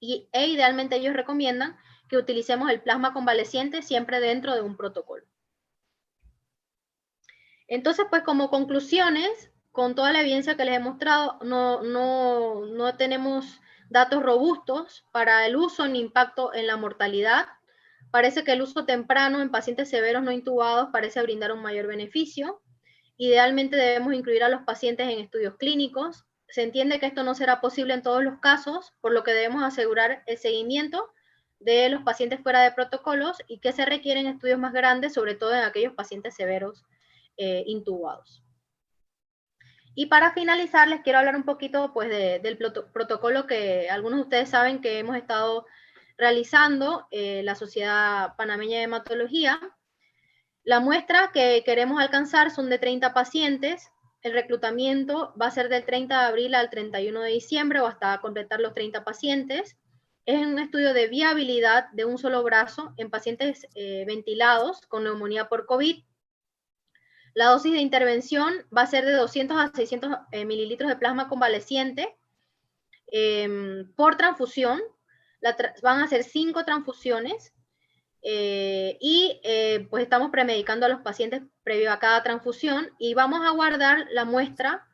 e idealmente ellos recomiendan que utilicemos el plasma convaleciente siempre dentro de un protocolo. Entonces, pues como conclusiones, con toda la evidencia que les he mostrado, no tenemos datos robustos para el uso ni impacto en la mortalidad. Parece que el uso temprano en pacientes severos no intubados parece brindar un mayor beneficio. Idealmente debemos incluir a los pacientes en estudios clínicos. Se entiende que esto no será posible en todos los casos, por lo que debemos asegurar el seguimiento de los pacientes fuera de protocolos y que se requieren estudios más grandes, sobre todo en aquellos pacientes severos intubados. Y para finalizar, les quiero hablar un poquito pues, del protocolo que algunos de ustedes saben que hemos estado realizando, la Sociedad Panameña de Hematología. La muestra que queremos alcanzar son de 30 pacientes. El reclutamiento va a ser del 30 de abril al 31 de diciembre o hasta completar los 30 pacientes. Es un estudio de viabilidad de un solo brazo en pacientes ventilados con neumonía por COVID. La dosis de intervención va a ser de 200 a 600 mililitros de plasma convaleciente por transfusión. Van a ser 5 transfusiones pues estamos premedicando a los pacientes previo a cada transfusión y vamos a guardar la muestra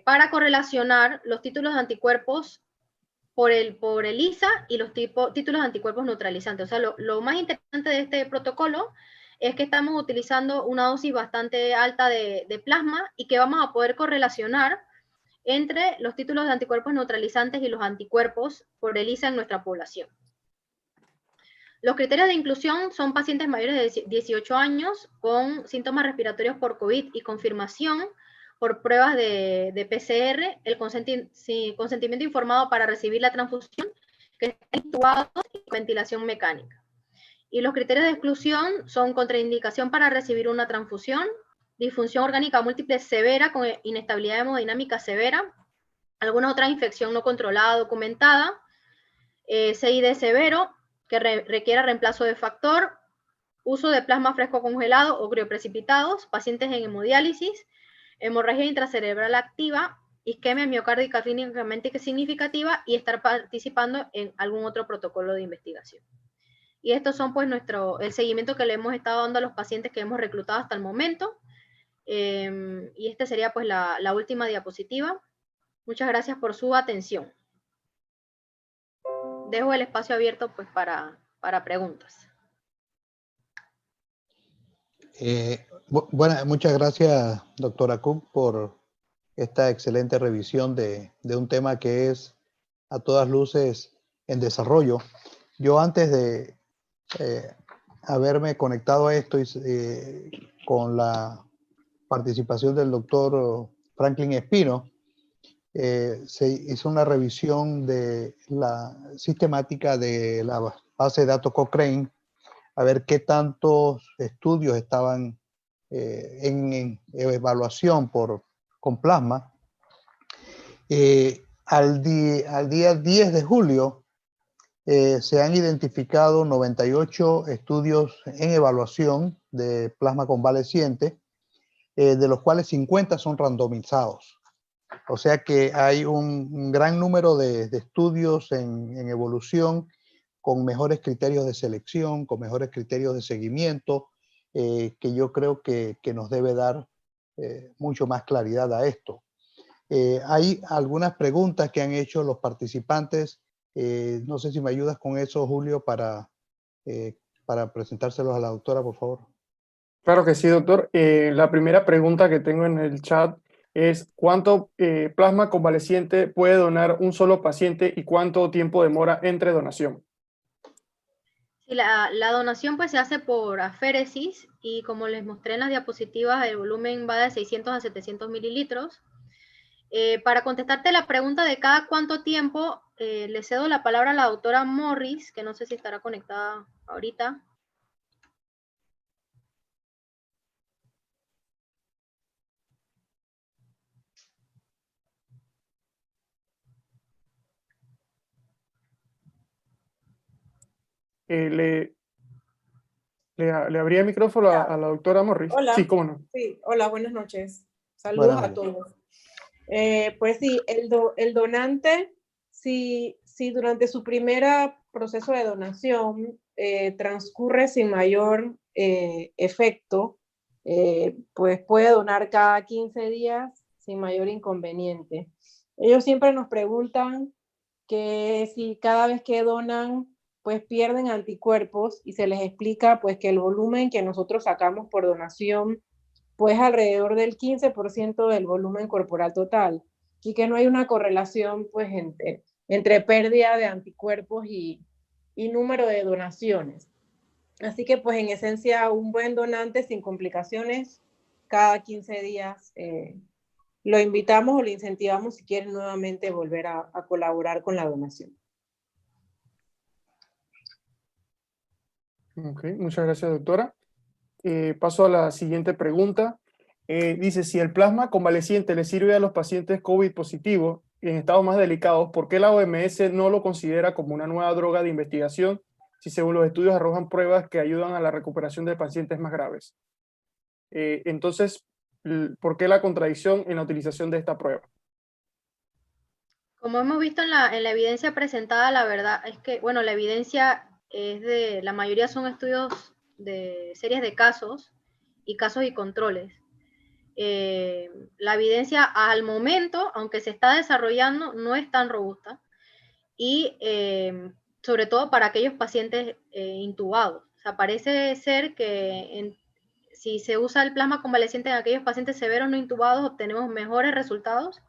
para correlacionar los títulos de anticuerpos por el ELISA y los títulos de anticuerpos neutralizantes. O sea, lo más interesante de este protocolo es que estamos utilizando una dosis bastante alta de plasma y que vamos a poder correlacionar entre los títulos de anticuerpos neutralizantes y los anticuerpos por ELISA en nuestra población. Los criterios de inclusión son pacientes mayores de 18 años con síntomas respiratorios por COVID y confirmación por pruebas de PCR, el consentimiento informado para recibir la transfusión, que estén intubados y con ventilación mecánica. Y los criterios de exclusión son contraindicación para recibir una transfusión, disfunción orgánica múltiple severa con inestabilidad hemodinámica severa, alguna otra infección no controlada documentada, CID severo, que requiera reemplazo de factor, uso de plasma fresco congelado o crioprecipitados, pacientes en hemodiálisis, hemorragia intracerebral activa, isquemia miocárdica clínicamente significativa y estar participando en algún otro protocolo de investigación. Y estos son pues el seguimiento que le hemos estado dando a los pacientes que hemos reclutado hasta el momento. Y esta sería pues la última diapositiva. Muchas gracias por su atención. Dejo el espacio abierto pues para preguntas. Muchas gracias, doctora Cook, por esta excelente revisión de un tema que es a todas luces en desarrollo. Yo antes de haberme conectado a esto con la participación del doctor Franklin Espino, se hizo una revisión de la sistemática de la base de datos Cochrane, a ver qué tantos estudios estaban en evaluación con plasma. Al día 10 de julio se han identificado 98 estudios en evaluación de plasma convaleciente, de los cuales 50 son randomizados. O sea que hay un gran número de estudios en evolución con mejores criterios de selección, con mejores criterios de seguimiento, que yo creo que nos debe dar mucho más claridad a esto. Hay algunas preguntas que han hecho los participantes. No sé si me ayudas con eso, Julio, para presentárselos a la doctora, por favor. Claro que sí, doctor. La primera pregunta que tengo en el chat es ¿cuánto plasma convaleciente puede donar un solo paciente y cuánto tiempo demora entre donación? Sí, la donación pues se hace por aféresis y como les mostré en las diapositivas, el volumen va de 600 a 700 mililitros. Para contestarte la pregunta de cada cuánto tiempo, le cedo la palabra a la doctora Morris, que no sé si estará conectada ahorita. Le abría el micrófono a la doctora Morris. Hola. Sí, cómo no. Sí, hola, buenas noches. Saludos Buenas a todos. Pues sí, el donante, si durante su primer proceso de donación transcurre sin mayor efecto, pues puede donar cada 15 días sin mayor inconveniente. Ellos siempre nos preguntan que si cada vez que donan pues pierden anticuerpos, y se les explica pues que el volumen que nosotros sacamos por donación pues alrededor del 15% del volumen corporal total, y que no hay una correlación pues entre pérdida de anticuerpos y número de donaciones. Así que pues en esencia un buen donante sin complicaciones cada 15 días lo invitamos o le incentivamos si quieren nuevamente volver a colaborar con la donación. Ok, muchas gracias, doctora. Paso a la siguiente pregunta. Dice, si el plasma convaleciente le sirve a los pacientes COVID positivos en estados más delicados, ¿por qué la OMS no lo considera como una nueva droga de investigación si según los estudios arrojan pruebas que ayudan a la recuperación de pacientes más graves? Entonces, ¿por qué la contradicción en la utilización de esta prueba? Como hemos visto en la evidencia presentada, la verdad es que, bueno, la evidencia la mayoría son estudios de series de casos y controles. La evidencia al momento, aunque se está desarrollando, no es tan robusta, y sobre todo para aquellos pacientes intubados. O sea, parece ser que si se usa el plasma convaleciente en aquellos pacientes severos no intubados, obtenemos mejores resultados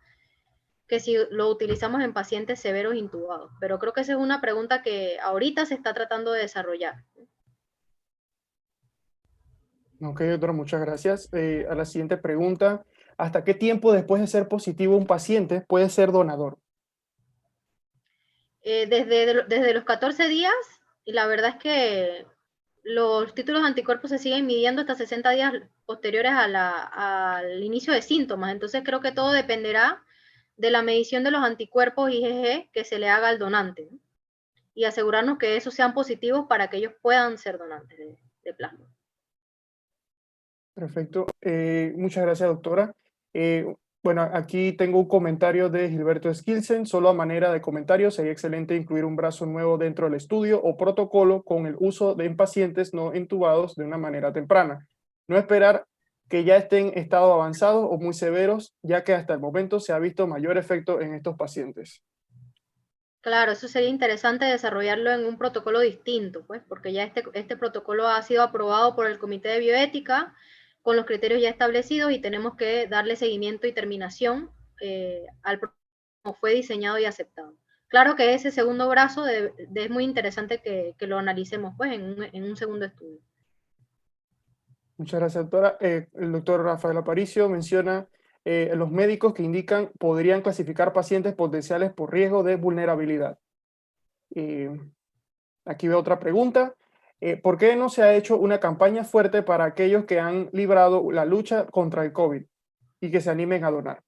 que si lo utilizamos en pacientes severos intubados. Pero creo que esa es una pregunta que ahorita se está tratando de desarrollar. Ok, doctora, muchas gracias. A la siguiente pregunta, ¿hasta qué tiempo después de ser positivo un paciente puede ser donador? Desde los 14 días, y la verdad es que los títulos de anticuerpos se siguen midiendo hasta 60 días posteriores al inicio de síntomas. Entonces creo que todo dependerá de la medición de los anticuerpos IgG que se le haga al donante, ¿no? Y asegurarnos que esos sean positivos para que ellos puedan ser donantes de plasma. Perfecto. Muchas gracias, doctora. Bueno, aquí tengo un comentario de Gilberto Skilsen. Solo a manera de comentario, sería excelente incluir un brazo nuevo dentro del estudio o protocolo con el uso en pacientes no intubados de una manera temprana. No esperar que ya estén en estado avanzado o muy severos, ya que hasta el momento se ha visto mayor efecto en estos pacientes. Claro, eso sería interesante desarrollarlo en un protocolo distinto, pues, porque ya este protocolo ha sido aprobado por el Comité de Bioética con los criterios ya establecidos, y tenemos que darle seguimiento y terminación al protocolo como fue diseñado y aceptado. Claro que ese segundo brazo es muy interesante que lo analicemos pues, en un segundo estudio. Muchas gracias, doctora. El doctor Rafael Aparicio menciona los médicos que indican podrían clasificar pacientes potenciales por riesgo de vulnerabilidad. Aquí veo otra pregunta. ¿Por qué no se ha hecho una campaña fuerte para aquellos que han librado la lucha contra el COVID y que se animen a donar?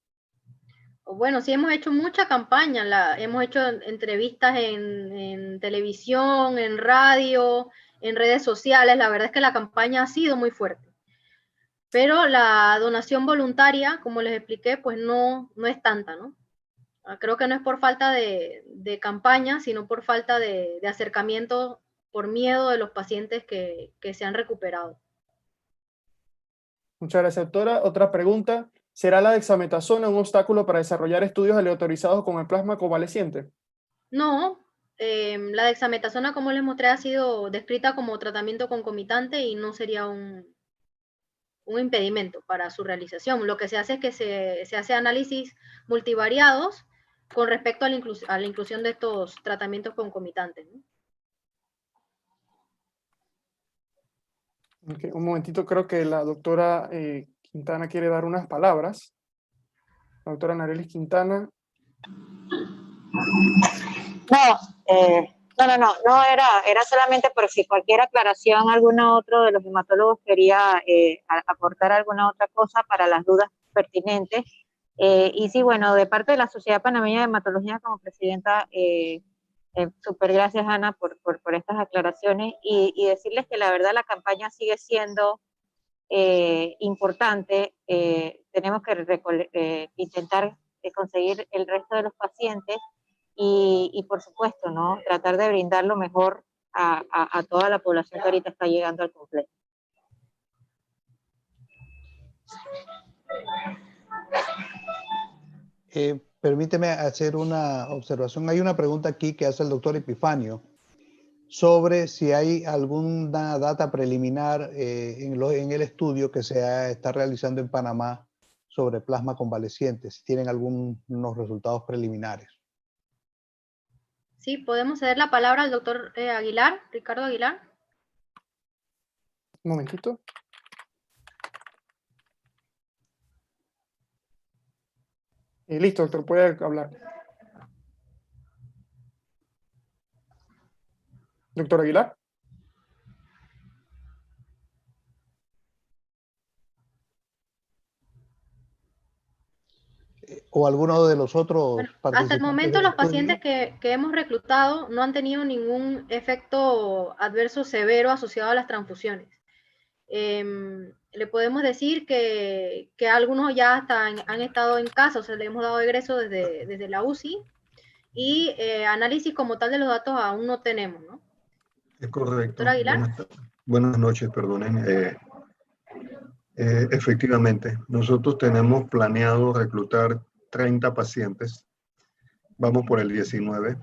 Bueno, sí hemos hecho mucha campaña, hemos hecho entrevistas en televisión, en radio, en redes sociales. La verdad es que la campaña ha sido muy fuerte. Pero la donación voluntaria, como les expliqué, pues no es tanta, ¿no? Creo que no es por falta de campaña, sino por falta de acercamiento, por miedo de los pacientes que se han recuperado. Muchas gracias, doctora. Otra pregunta. ¿Será la dexametasona un obstáculo para desarrollar estudios aleatorizados con el plasma convaleciente? No, la dexametasona, como les mostré, ha sido descrita como tratamiento concomitante y no sería un impedimento para su realización. Lo que se hace es que se hace análisis multivariados con respecto a la inclusión de estos tratamientos concomitantes, ¿no? Okay, un momentito, creo que la doctora Quintana quiere dar unas palabras. La doctora Narelis Quintana. No, era solamente por si cualquier aclaración, alguno otro de los hematólogos quería aportar alguna otra cosa para las dudas pertinentes. Y sí, bueno, de parte de la Sociedad Panameña de Hematología, como presidenta, Súper gracias, Ana, por estas aclaraciones y decirles que la verdad la campaña sigue siendo importante. Tenemos que intentar conseguir el resto de los pacientes y por supuesto, ¿no? Tratar de brindar lo mejor a toda la población que ahorita está llegando al complejo. Permíteme hacer una observación. Hay una pregunta aquí que hace el doctor Epifanio sobre si hay alguna data preliminar en el estudio que se está realizando en Panamá sobre plasma convaleciente, si tienen algunos resultados preliminares. Sí, podemos ceder la palabra al doctor Aguilar, Ricardo Aguilar. Un momentito. Listo, doctor, puede hablar. Doctor Aguilar. O alguno de los otros Bueno, participantes hasta el momento del los estudio. pacientes que hemos reclutado no han tenido ningún efecto adverso severo asociado a las transfusiones. Le podemos decir que algunos ya han estado en casa, o sea, le hemos dado egreso desde la UCI y análisis como tal de los datos aún no tenemos, ¿no? Es correcto. Doctor Aguilar. Buenas noches, perdonen. Efectivamente, nosotros tenemos planeado reclutar 30 pacientes. Vamos por el 19.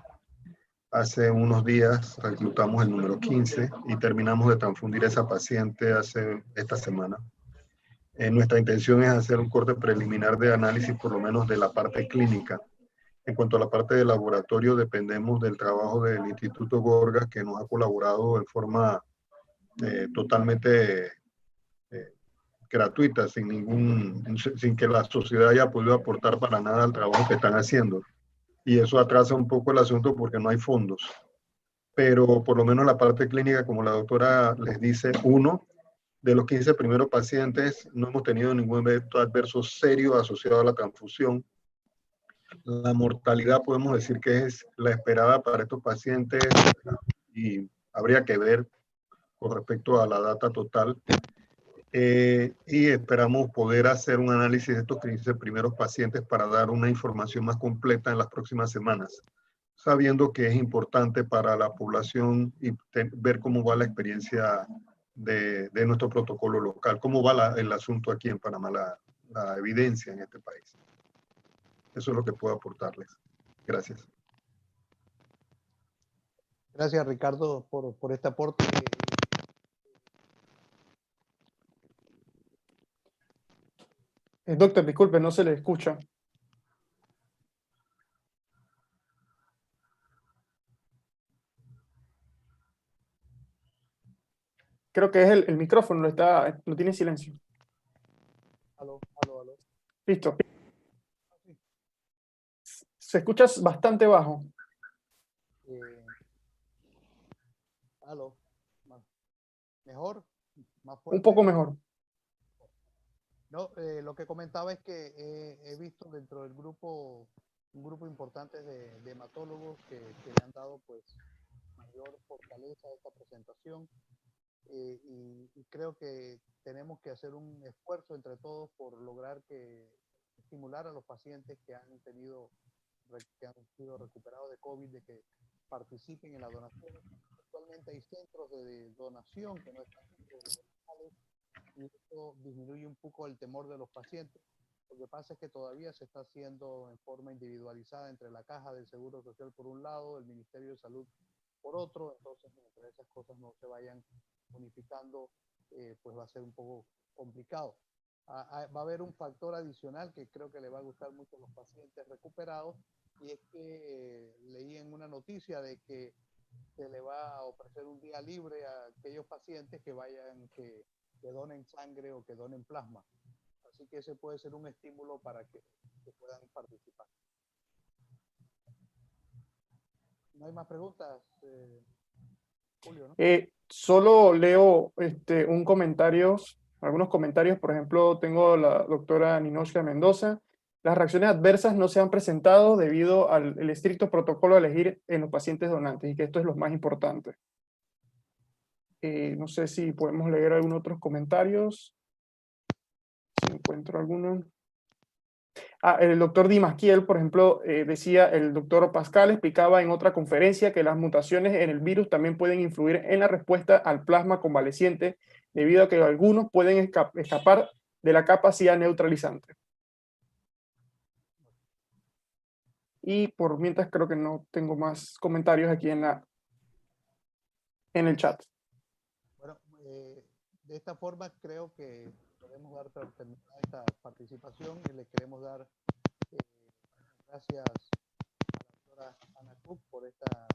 Hace unos días reclutamos el número 15 y terminamos de transfundir esa paciente esta semana. Nuestra intención es hacer un corte preliminar de análisis, por lo menos de la parte clínica. En cuanto a la parte de laboratorio, dependemos del trabajo del Instituto Gorgas, que nos ha colaborado en forma totalmente gratuita, sin que la sociedad haya podido aportar para nada al trabajo que están haciendo. Y eso atrasa un poco el asunto porque no hay fondos. Pero por lo menos la parte clínica, como la doctora les dice, uno de los 15 primeros pacientes no hemos tenido ningún evento adverso serio asociado a la transfusión. La mortalidad podemos decir que es la esperada para estos pacientes y habría que ver con respecto a la data total. Y esperamos poder hacer un análisis de estos 15 primeros pacientes para dar una información más completa en las próximas semanas, sabiendo que es importante para la población y ver cómo va la experiencia de nuestro protocolo local, cómo va el asunto aquí en Panamá, la evidencia en este país. Eso es lo que puedo aportarles. Gracias. Gracias, Ricardo, por este aporte. Doctor, disculpe, no se le escucha. Creo que es el micrófono, lo tiene en silencio. Aló. Listo. Se escucha bastante bajo. Aló. ¿Mejor? ¿Más fuerte? Un poco mejor. No, lo que comentaba es que he visto dentro del grupo un grupo importante de hematólogos que le han dado pues mayor fortaleza a esta presentación y creo que tenemos que hacer un esfuerzo entre todos por lograr estimular a los pacientes que han sido recuperados de COVID de que participen en la donación. Actualmente hay centros de donación que no están locales, y esto disminuye un poco el temor de los pacientes. Lo que pasa es que todavía se está haciendo en forma individualizada entre la Caja del Seguro Social por un lado, el Ministerio de Salud por otro, entonces mientras esas cosas no se vayan unificando, pues va a ser un poco complicado. Va a haber un factor adicional que creo que le va a gustar mucho a los pacientes recuperados, y es que leí en una noticia de que se le va a ofrecer un día libre a aquellos pacientes que donen sangre o que donen plasma. Así que ese puede ser un estímulo para que puedan participar. ¿No hay más preguntas, Julio, no? Solo leo algunos comentarios. Por ejemplo, tengo la doctora Ninochka Mendoza. las reacciones adversas no se han presentado debido al el estricto protocolo a elegir en los pacientes donantes, y que esto es lo más importante. No sé si podemos leer algunos otros comentarios. Si encuentro alguno. El doctor Dimasquiel, por ejemplo, decía, el doctor Pascal explicaba en otra conferencia que las mutaciones en el virus también pueden influir en la respuesta al plasma convaleciente, debido a que algunos pueden escapar de la capacidad neutralizante. Y por mientras creo que no tengo más comentarios aquí en el chat. Bueno, de esta forma creo que podemos dar por terminada esta participación y le queremos dar gracias a la doctora Ana Cook por esta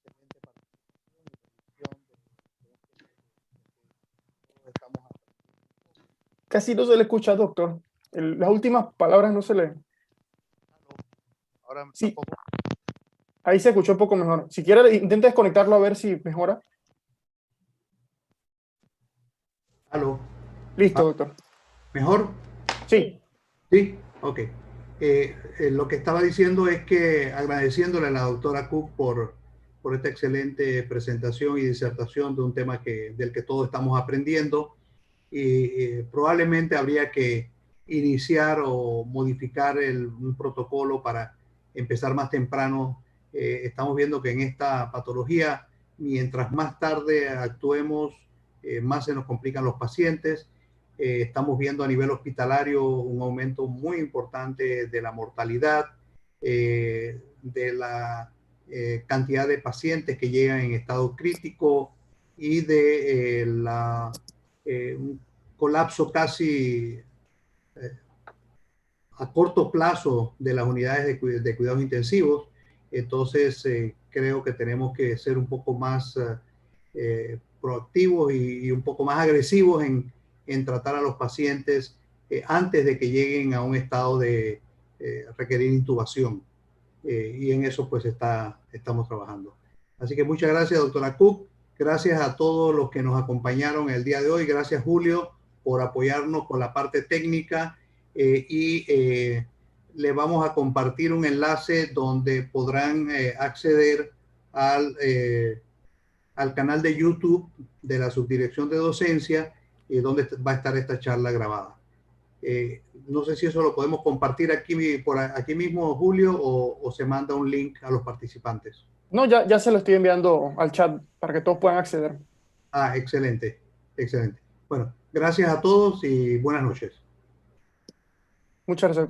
excelente participación y revisión de todos estamos aprendiendo. Casi no se le escucha, doctor. Las últimas palabras no se le... Ahora Sí. tampoco. Ahí se escuchó un poco mejor. Si quiere, intenta desconectarlo a ver si mejora. ¿Aló? Listo, doctor. ¿Mejor? Sí. Sí, ok. Lo que estaba diciendo es que agradeciéndole a la doctora Cook por esta excelente presentación y disertación de un tema del que todos estamos aprendiendo, y probablemente habría que iniciar o modificar un protocolo para empezar más temprano. Estamos viendo que en esta patología, mientras más tarde actuemos, más se nos complican los pacientes. Estamos viendo a nivel hospitalario un aumento muy importante de la mortalidad, de la cantidad de pacientes que llegan en estado crítico y de un colapso casi a corto plazo de las unidades de cuidados intensivos. Entonces, creo que tenemos que ser un poco más proactivos y un poco más agresivos en tratar a los pacientes antes de que lleguen a un estado de requerir intubación. Y en eso pues estamos trabajando. Así que muchas gracias, doctora Cook. Gracias a todos los que nos acompañaron el día de hoy. Gracias, Julio, por apoyarnos con la parte técnica. Le vamos a compartir un enlace donde podrán acceder al canal de YouTube de la Subdirección de Docencia, donde va a estar esta charla grabada. No sé si eso lo podemos compartir aquí mismo, Julio, o se manda un link a los participantes. No, ya se lo estoy enviando al chat para que todos puedan acceder. Ah, excelente, excelente. Bueno, gracias a todos y buenas noches. Muchas gracias, doctor.